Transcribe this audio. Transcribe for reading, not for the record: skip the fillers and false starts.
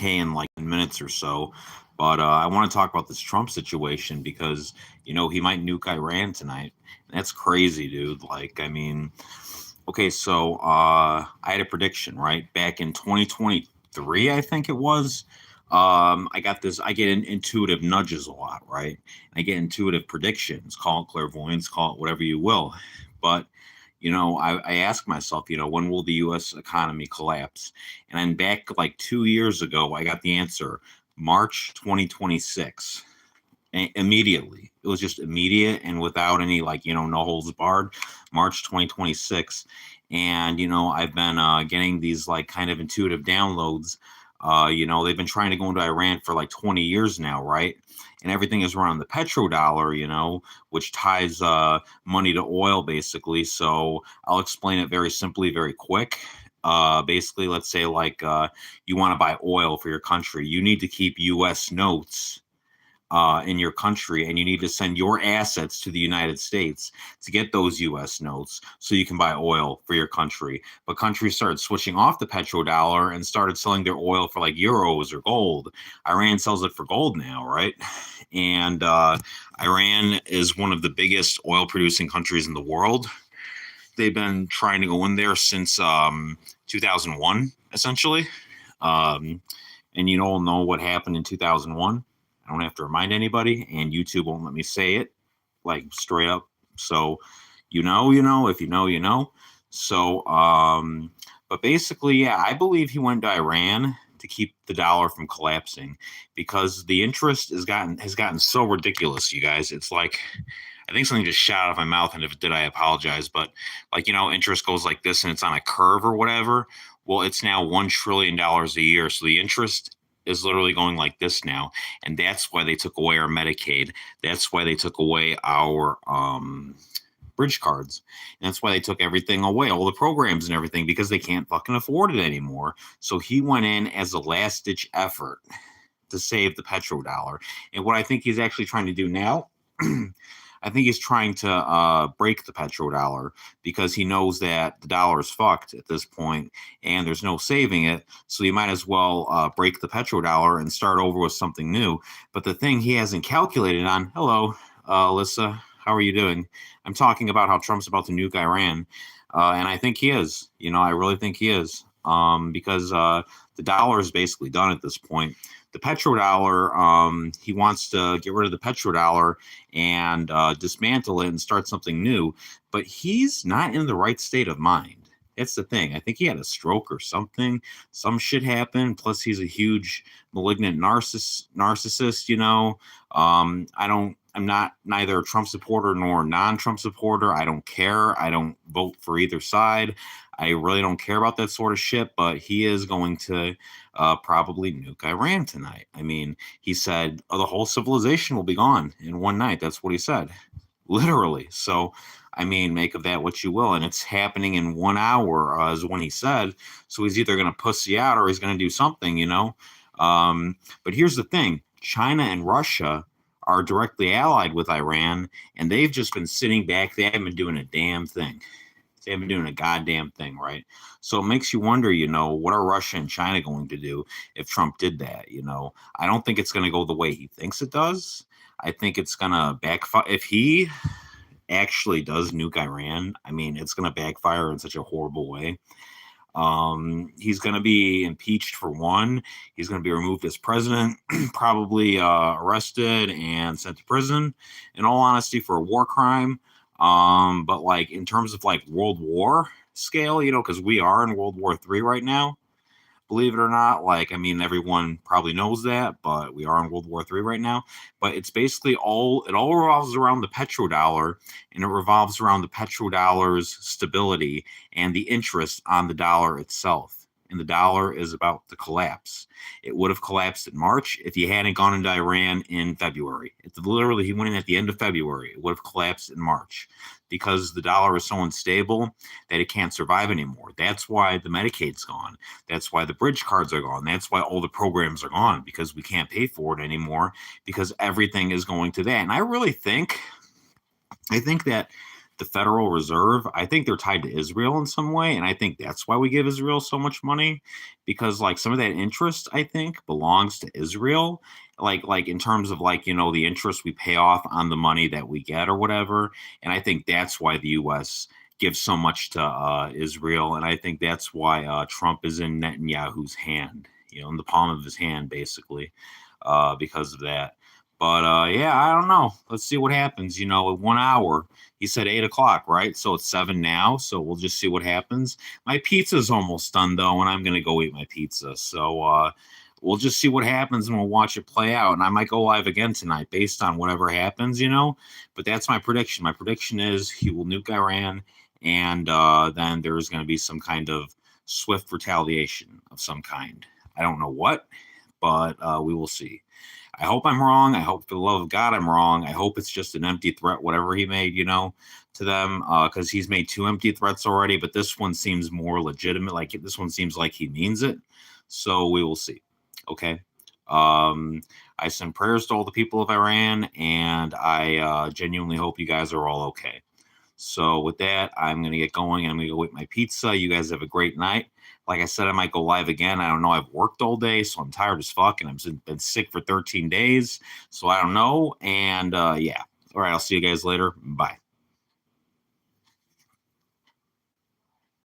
in like minutes or so. But I want to talk about this Trump situation because he might nuke Iran tonight. That's crazy, dude. Like, I mean, okay, so I had a prediction right back in 2023, I think it was. I got this. I get intuitive nudges a lot, right? I get intuitive predictions. Call it clairvoyance, call it whatever you will. But I ask myself, when will the U.S. economy collapse? And then back like 2 years ago, I got the answer: March 2026. Immediately, it was just immediate and without any like no holds barred. March 2026, and I've been getting these like kind of intuitive downloads. They've been trying to go into Iran for like 20 years now, right? And everything is around the petrodollar, which ties money to oil, basically. So I'll explain it very simply, very quick. Basically, let's say like you want to buy oil for your country, you need to keep U.S. notes in your country, and you need to send your assets to the United States to get those U.S. notes so you can buy oil for your country. But countries started switching off the petrodollar and started selling their oil for like euros or gold. Iran sells it for gold now, right? And Iran is one of the biggest oil producing countries in the world. They've been trying to go in there since 2001, essentially. And you all know what happened in 2001. I don't have to remind anybody, and YouTube won't let me say it like straight up. So, if you know, you know. So, but basically, yeah, I believe he went to Iran to keep the dollar from collapsing because the interest has gotten so ridiculous, you guys. It's like I think something just shot out of my mouth, and if it did, I apologize. But like interest goes like this, and it's on a curve or whatever. Well, it's now $1 trillion a year, so the interest is literally going like this now, and that's why they took away our Medicaid. That's why they took away our bridge cards. And that's why they took everything away, all the programs and everything, because they can't fucking afford it anymore. So he went in as a last ditch effort to save the petrodollar. And what I think he's actually trying to do now, I think he's trying to break the petrodollar because he knows that the dollar is fucked at this point and there's no saving it. So you might as well break the petrodollar and start over with something new. But the thing he hasn't calculated on, hello, Alyssa, how are you doing? I'm talking about how Trump's about to nuke Iran. And I think he is. I really think he is. Because the dollar is basically done at this point. The petrodollar, he wants to get rid of the petrodollar and dismantle it and start something new. But he's not in the right state of mind. That's the thing. I think he had a stroke or something. Some shit happened. Plus, he's a huge malignant narcissist. I'm not neither a Trump supporter nor a non-Trump supporter. I don't care. I don't vote for either side. I really don't care about that sort of shit, but he is going to probably nuke Iran tonight. I mean, he said the whole civilization will be gone in one night. That's what he said, literally. So, I mean, make of that what you will. And it's happening in 1 hour, is when he said. So he's either going to pussy out or he's going to do something, But here's the thing. China and Russia are directly allied with Iran, and they've just been sitting back. They haven't been doing a damn thing. They haven't been doing a goddamn thing, right? So it makes you wonder, what are Russia and China going to do if Trump did that? I don't think it's going to go the way he thinks it does. I think it's going to backfire. If he actually does nuke Iran, I mean, it's going to backfire in such a horrible way. He's going to be impeached for one. He's going to be removed as president, probably arrested and sent to prison, in all honesty, for a war crime. But like in terms of like World War scale, because we are in World War III right now, believe it or not. Like, I mean, everyone probably knows that, but we are in World War III right now. But it's basically it all revolves around the petrodollar, and it revolves around the petrodollar's stability and the interest on the dollar itself. And the dollar is about to collapse. It would have collapsed in March if he hadn't gone into Iran in February. It's literally, he went in at the end of February. It would have collapsed in March because the dollar is so unstable that it can't survive anymore. That's why the Medicaid's gone. That's why the bridge cards are gone. That's why all the programs are gone, because we can't pay for it anymore because everything is going to that. And I think that the Federal Reserve, I think they're tied to Israel in some way, and I think that's why we give Israel so much money, because like some of that interest, I think, belongs to Israel. Like in terms of like the interest we pay off on the money that we get or whatever, and I think that's why the U.S. gives so much to Israel, and I think that's why Trump is in Netanyahu's hand, in the palm of his hand, basically, because of that. But yeah, I don't know. Let's see what happens. In 1 hour, he said 8 o'clock, right? So it's 7 now. So we'll just see what happens. My pizza's almost done though, and I'm gonna go eat my pizza. So we'll just see what happens, and we'll watch it play out. And I might go live again tonight based on whatever happens. But that's my prediction. My prediction is he will nuke Iran, and then there's going to be some kind of swift retaliation of some kind. I don't know what, but we will see. I hope I'm wrong. I hope, for the love of God, I'm wrong. I hope it's just an empty threat, whatever he made, to them, because he's made 2 empty threats already. But this one seems more legitimate. Like this one seems like he means it. So we will see. Okay. I send prayers to all the people of Iran, and I genuinely hope you guys are all okay. So with that, I'm going to get going, and I'm going to go eat my pizza. You guys have a great night. Like I said, I might go live again. I don't know. I've worked all day, so I'm tired as fuck, and I've been sick for 13 days. So I don't know. And yeah. All right. I'll see you guys later. Bye.